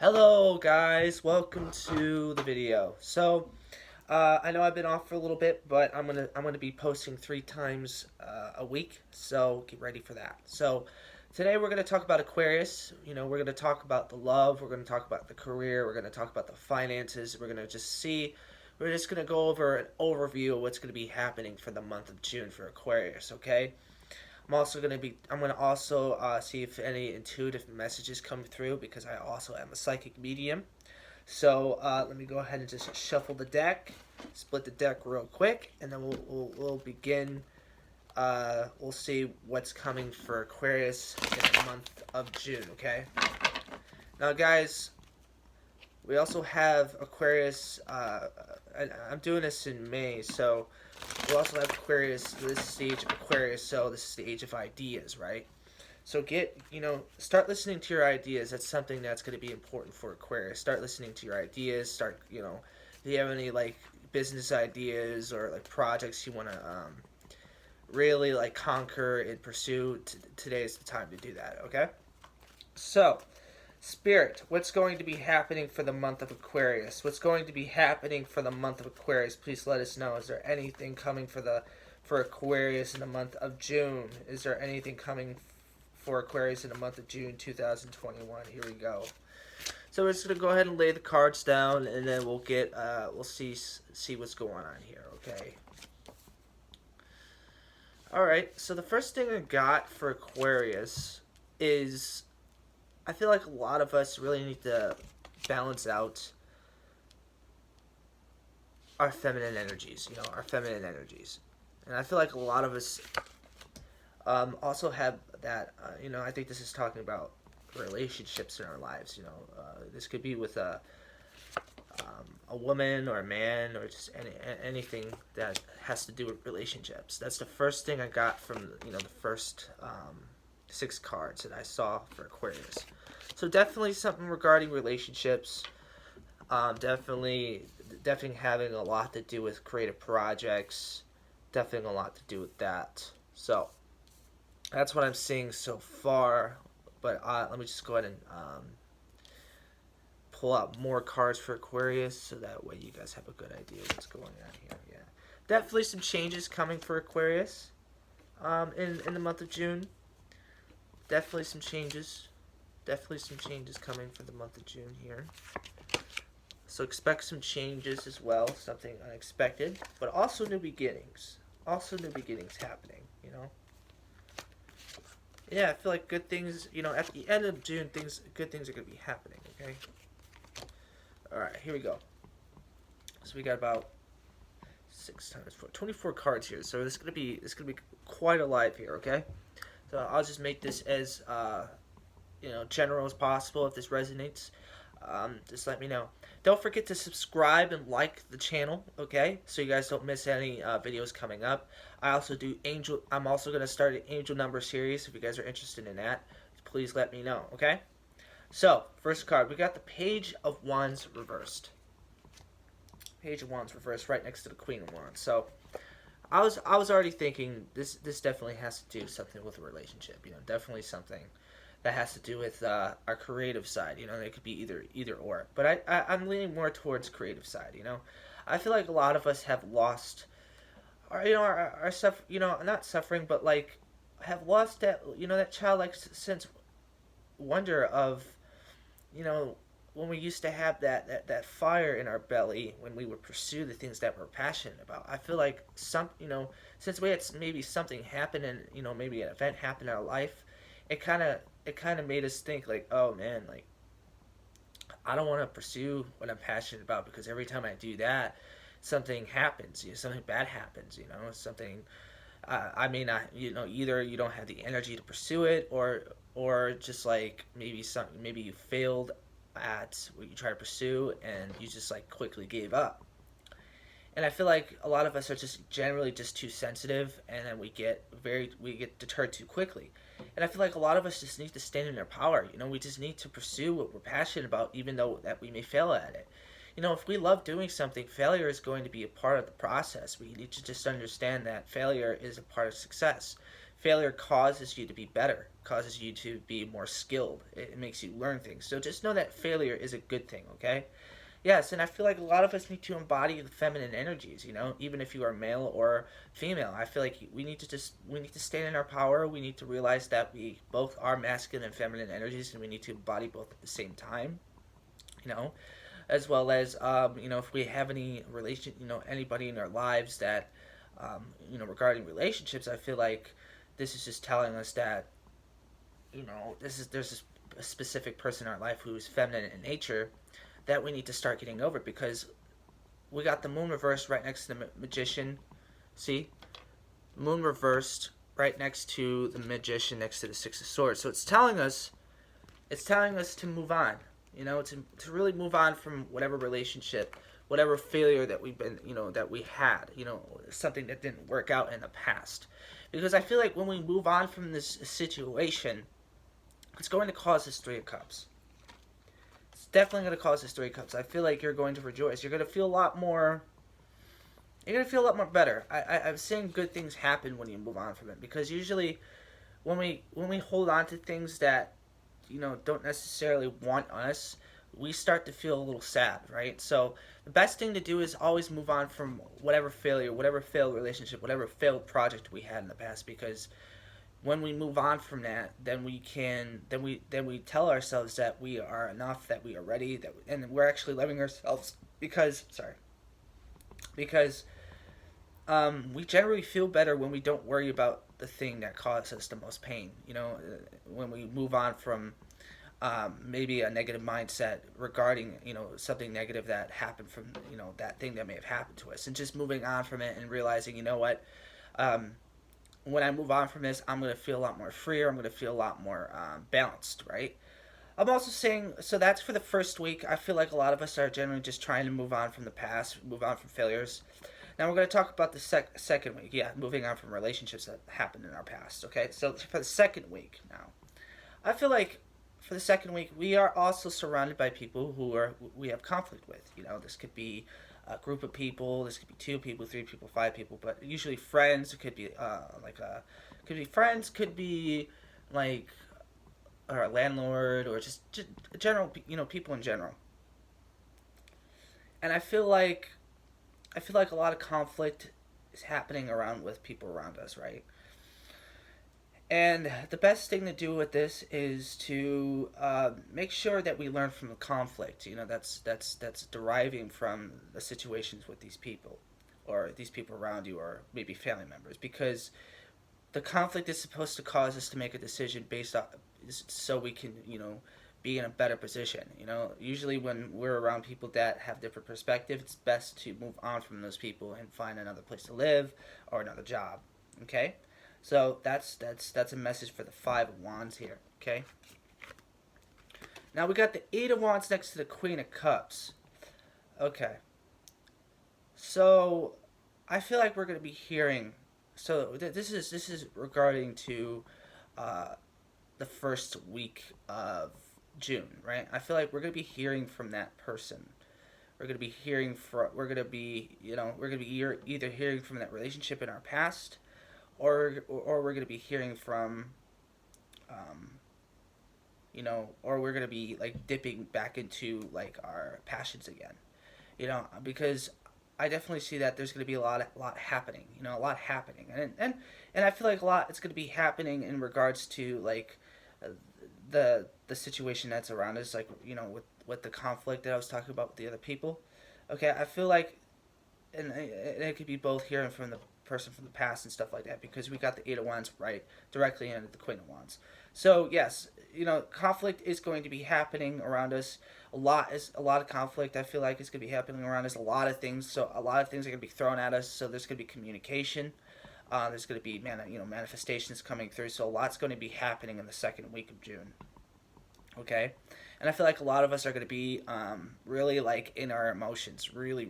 Hello guys, welcome to the video. I know I've been off for a little bit, but I'm gonna be posting 3 times a week, so get ready for that. So today we're gonna talk about Aquarius. We're gonna talk about the love, we're gonna talk about the career, we're gonna talk about the finances. We're just gonna go over an overview of what's gonna be happening for the month of June for Aquarius. Okay. I'm gonna also see if any intuitive messages come through because I also am a psychic medium. So let me go ahead and just shuffle the deck, split the deck real quick, and then we'll begin. We'll see what's coming for Aquarius in the month of June. Okay. Now, guys, we also have Aquarius. I'm doing this in May, so we also have Aquarius. This stage of Aquarius, so this is the age of ideas, right? So start listening to your ideas. That's something that's going to be important for Aquarius. Start listening to your ideas. Do you have any like business ideas or like projects you want to really like conquer and pursue? Today is the time to do that. Okay. So, Spirit, what's going to be happening for the month of Aquarius? What's going to be happening for the month of Aquarius? Please let us know. Is there anything coming for Aquarius in the month of June? Is there anything coming for Aquarius in the month of June 2021? Here we go. So we're just gonna go ahead and lay the cards down, and then we'll see what's going on here. Okay. All right. So the first thing I got for Aquarius is I feel like a lot of us really need to balance out our feminine energies, our feminine energies. And I feel like a lot of us also have that, I think this is talking about relationships in our lives. This could be with a woman or a man or just anything that has to do with relationships. That's the first thing I got from, the first 6 cards that I saw for Aquarius. So definitely something regarding relationships. Definitely having a lot to do with creative projects. Definitely a lot to do with that. So that's what I'm seeing so far. But let me just go ahead and pull out more cards for Aquarius so that way you guys have a good idea what's going on here. Yeah, definitely some changes coming for Aquarius in the month of June. Definitely some changes. Definitely some changes coming for the month of June here. So expect some changes as well, something unexpected, but also new beginnings. Also new beginnings happening, Yeah, I feel like good things, at the end of June, good things are going to be happening, okay? All right, here we go. So we got about 6 times 4, 24 cards here. So this is going to be quite alive here, okay? So I'll just make this as general as possible. If this resonates, just let me know. Don't forget to subscribe and like the channel, okay? So you guys don't miss any videos coming up. I'm also going to start an angel number series. If you guys are interested in that, please let me know, okay? So, first card, we got the Page of Wands reversed. Page of Wands reversed right next to the Queen of Wands. So, I was already thinking this definitely has to do something with a relationship. Definitely something that has to do with our creative side. It could be either or. But I'm leaning more towards creative side. I feel like a lot of us have lost, our stuff. Not suffering, but like have lost that childlike sense wonder of, when we used to have that fire in our belly when we would pursue the things that we're passionate about. I feel like since we had maybe something happen and maybe an event happened in our life, it kind of made us think like, oh man, like I don't want to pursue what I'm passionate about because every time I do that, something happens. Something bad happens. Something. I may not. Either you don't have the energy to pursue it, or just like maybe you failed at what you try to pursue and you just like quickly gave up. And I feel like a lot of us are just generally just too sensitive, and then we get deterred too quickly. And I feel like a lot of us just need to stand in our power. We just need to pursue what we're passionate about, even though that we may fail at it. If we love doing something, failure is going to be a part of the process. We need to just understand that failure is a part of success. Failure causes you to be better, causes you to be more skilled. It makes you learn things. So just know that failure is a good thing, okay? Yes, and I feel like a lot of us need to embody the feminine energies, even if you are male or female. I feel like we need to stand in our power. We need to realize that we both are masculine and feminine energies, and we need to embody both at the same time, you know, as well as if we have any anybody in our lives that regarding relationships, I feel like this is just telling us that there's a specific person in our life who is feminine in nature that we need to start getting over, because we got the moon reversed right next to the magician. See? Moon reversed right next to the magician, next to the Six of Swords. So it's telling us to move on. To really move on from whatever relationship, whatever failure that we had, something that didn't work out in the past. Because I feel like when we move on from this situation, it's going to cause this Three of Cups. It's definitely going to cause this Three of Cups. I feel like you're going to rejoice. You're going to feel a lot more. You're going to feel a lot more better. I'm seeing good things happen when you move on from it, because usually when we hold on to things that don't necessarily want us, we start to feel a little sad, right? So the best thing to do is always move on from whatever failure, whatever failed relationship, whatever failed project we had in the past, because when we move on from that, then we tell ourselves that we are enough, that we are ready, and we're actually loving ourselves, because we generally feel better when we don't worry about the thing that caused us the most pain. When we move on from maybe a negative mindset regarding something negative that happened from that thing that may have happened to us, and just moving on from it and realizing, what, when I move on from this, I'm going to feel a lot more freer. I'm going to feel a lot more balanced, right? I'm also saying, so that's for the first week. I feel like a lot of us are generally just trying to move on from the past, move on from failures. Now we're going to talk about the second week. Yeah, moving on from relationships that happened in our past. Okay, so for the second week now, I feel like for the second week we are also surrounded by people we have conflict with. This could be a group of people. This could be 2 people, 3 people, 5 people. But usually friends. It could be could be friends. Could be like or a landlord, or just general people in general. And I feel like a lot of conflict is happening around with people around us, right? And the best thing to do with this is to make sure that we learn from the conflict. That's deriving from the situations with these people, or these people around you, or maybe family members, because the conflict is supposed to cause us to make a decision based on, so we can be in a better position. Usually when we're around people that have different perspectives, it's best to move on from those people and find another place to live or another job. Okay, so that's a message for the 5 of Wands here. Okay. Now we got the 8 of Wands next to the Queen of Cups. Okay. So I feel like we're going to be hearing. So this is regarding to the first week of June, right? I feel like we're going to be hearing from that person. We're going to be either hearing from that relationship in our past, or we're going to be hearing from or we're going to be like dipping back into like our passions again. Because I definitely see that there's going to be a lot happening, and I feel like it's going to be happening in regards to like the situation that's around us, like with the conflict that I was talking about with the other people. Okay, I feel like, and it could be both hearing from the person from the past and stuff like that, because we got the 8 of Wands right directly into the Queen of Wands. So yes, conflict is going to be happening around us. A lot of conflict. I feel like it's going to be happening around us. A lot of things are going to be thrown at us. So there's going to be communication. There's going to be manifestations coming through. So a lot's going to be happening in the second week of June. Okay, and I feel like a lot of us are going to be really like in our emotions, really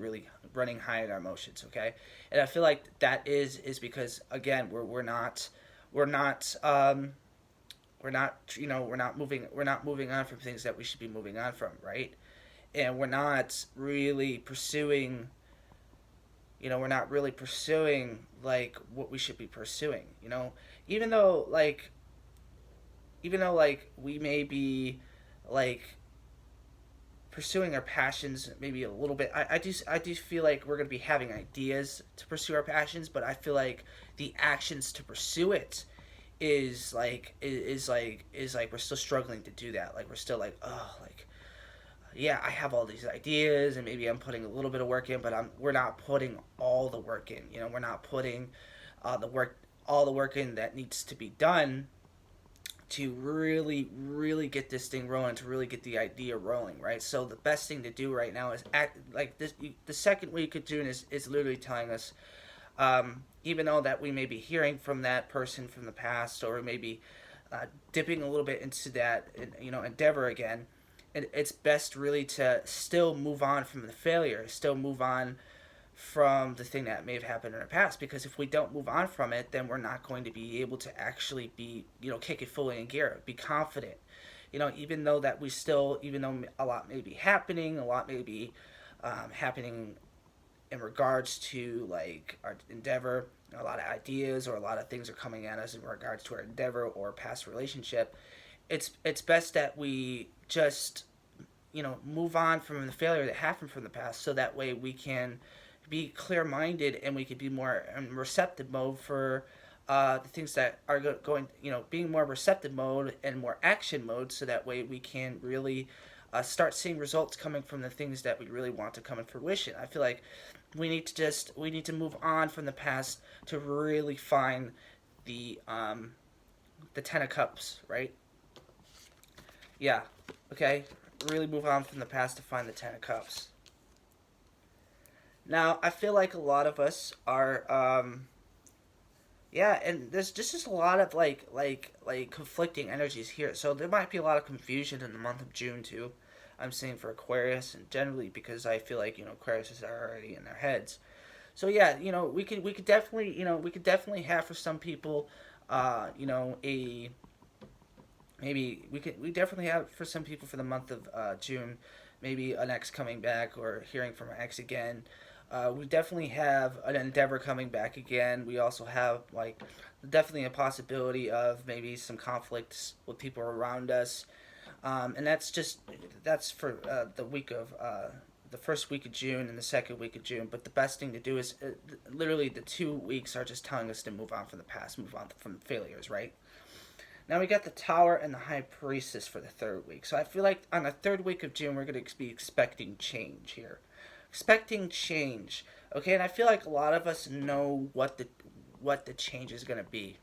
running high in our emotions. Okay, and I feel like that is because again we're not moving on from things that we should be moving on from, right? And we're not really pursuing we're not really pursuing like what we should be pursuing. Even though like we may be like pursuing our passions maybe a little bit. I do feel like we're going to be having ideas to pursue our passions, but I feel like the actions to pursue it is like we're still struggling to do that. Like we're still like, oh, like yeah, I have all these ideas and maybe I'm putting a little bit of work in, but we're not putting all the work in. We're not putting the work all the work in that needs to be done to really, really get this thing rolling, to really get the idea rolling, right? So the best thing to do right now is act like this. The second week of June is literally telling us, even though that we may be hearing from that person from the past, or maybe dipping a little bit into that, endeavor again, it's best really to still move on from the failure, still move on from the thing that may have happened in our past, because if we don't move on from it, then we're not going to be able to actually be, kick it fully in gear, be confident, even though a lot may be happening, a lot may be happening in regards to like our endeavor, a lot of ideas or a lot of things are coming at us in regards to our endeavor or past relationship. It's best that we just move on from the failure that happened from the past, so that way we can be clear-minded and we can be more in receptive mode for the things that are going, being more receptive mode and more action mode, so that way we can really start seeing results coming from the things that we really want to come in fruition. I feel like we need to move on from the past to really find the 10 of Cups, right? Yeah, okay. Really move on from the past to find the 10 of Cups. Now, I feel like a lot of us are, yeah, and there's just a lot of like conflicting energies here. So there might be a lot of confusion in the month of June too. I'm seeing for Aquarius, and generally because I feel like Aquarius is already in their heads. So yeah, we could definitely have for some people, a maybe we definitely have for some people for the month of June, maybe an ex coming back or hearing from an ex again. We definitely have an endeavor coming back again. We also have like definitely a possibility of maybe some conflicts with people around us, and that's for the first week of June and the second week of June. But the best thing to do is literally the 2 weeks are just telling us to move on from the past, move on from failures, right? Now we got the Tower and the High Priestess for the third week. So I feel like on the third week of June, we're going to be expecting change here. Expecting change. Okay, and I feel like a lot of us know what the change is going to be.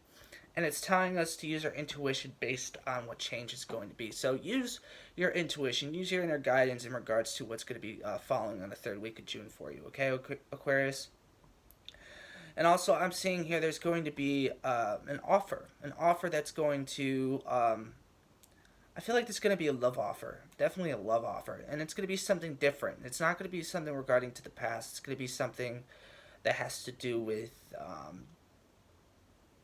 And it's telling us to use our intuition based on what change is going to be. So use your intuition, use your inner guidance in regards to what's going to be following on the third week of June for you. Okay, Aquarius? And also, I'm seeing here there's going to be an offer that's going to. I feel like there's going to be a love offer, definitely a love offer, and it's going to be something different. It's not going to be something regarding to the past. It's going to be something that has to do with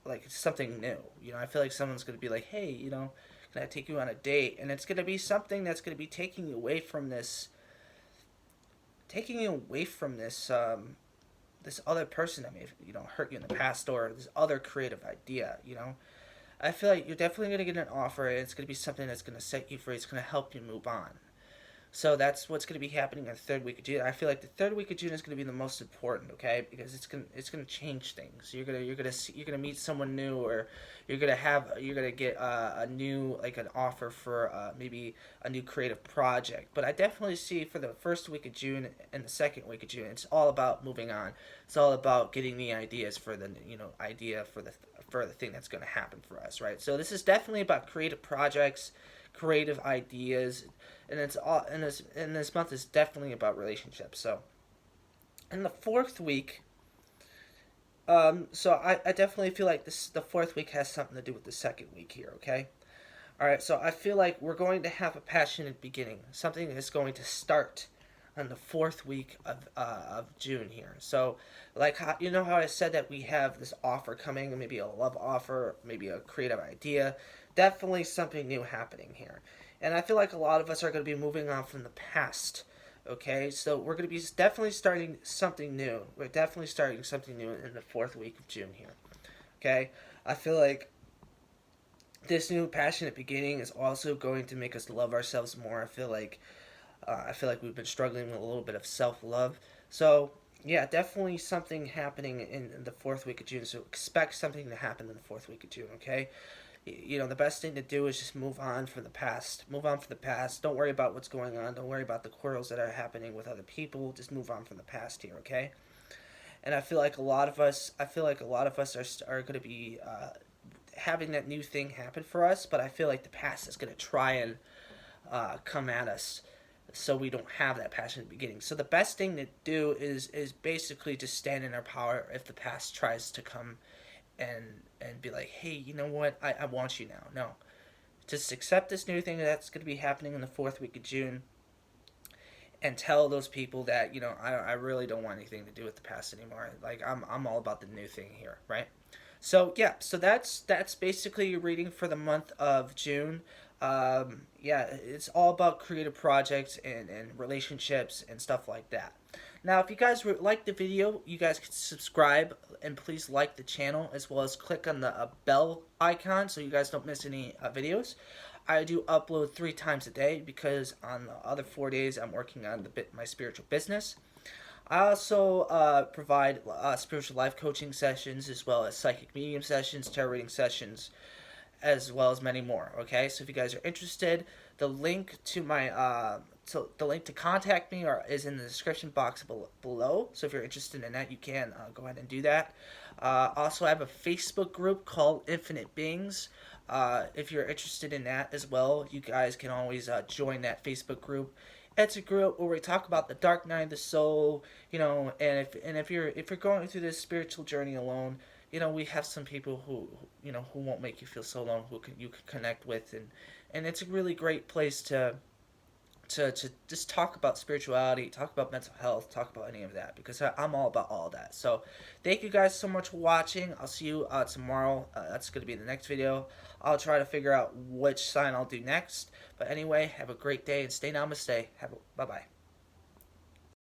like something new. I feel like someone's going to be like, hey, can I take you on a date? And it's going to be something that's going to be taking you away from this. Taking you away from this other person that may have, hurt you in the past, or this other creative idea. I feel like you're definitely going to get an offer, and it's going to be something that's going to set you free. It's going to help you move on. So that's what's going to be happening in the third week of June. I feel like the third week of June is going to be the most important, okay? Because it's going to change things. You're gonna meet someone new, or you're gonna get a new, like, an offer for maybe a new creative project. But I definitely see for the first week of June and the second week of June, it's all about moving on. It's all about getting the ideas for the idea for the thing that's going to happen for us, right? So this is definitely about creative projects, creative ideas, and it's all and this month is definitely about relationships. So in the fourth week, so I definitely feel like the fourth week has something to do with the second week here. Okay, all right. So I feel like we're going to have a passionate beginning, something that's going to start on the fourth week of June here. So, like, how I said that we have this offer coming, maybe a love offer, maybe a creative idea, definitely something new happening here. And I feel like a lot of us are going to be moving on from the past, Okay, so we're going to be definitely starting something new. We're definitely starting something new in the 4th week of June here. Okay, I feel like this new passionate beginning is also going to make us love ourselves more. I feel like we've been struggling with a little bit of self love. So yeah, definitely something happening in the 4th week of June. So expect something to happen in the 4th week of June. Okay, you know, the best thing to do is just move on from the past. Move on from the past. Don't worry about what's going on. Don't worry about the quarrels that are happening with other people. Just move on from the past here. Okay. And I feel like a lot of us are going to be having that new thing happen for us, but I feel like the past is going to try and come at us, so we don't have that passionate beginning. So the best thing to do is basically just stand in our power if the past tries to come and be like, hey, you know what, I want you now. No, just accept this new thing that's going to be happening in the 4th week of June, and tell those people that, you know, I really don't want anything to do with the past anymore. Like I'm all about the new thing here, right? So yeah, so that's basically your reading for the month of June. Yeah, it's all about creative projects and relationships and stuff like that. Now, if you guys like the video, you guys can subscribe and please like the channel, as well as click on the bell icon so you guys don't miss any videos. I do upload 3 times a day because on the other 4 days I'm working on my spiritual business. I also provide spiritual life coaching sessions, as well as psychic medium sessions, tarot reading sessions, as well as many more. Okay, so if you guys are interested, the link to my the link to contact me is in the description box below. So if you're interested in that, you can go ahead and do that. Also, I have a Facebook group called Infinite Beings. If you're interested in that as well, you guys can always join that Facebook group. It's a group where we talk about the dark night of the soul, you know, and if you're going through this spiritual journey alone, you know, we have some people who you know, who won't make you feel so alone, you can connect with, and it's a really great place to just talk about spirituality, talk about mental health, talk about any of that, because I'm all about all of that. So thank you guys so much for watching. I'll see you tomorrow. That's going to be the next video. I'll try to figure out which sign I'll do next. But anyway, have a great day and stay namaste. Bye-bye.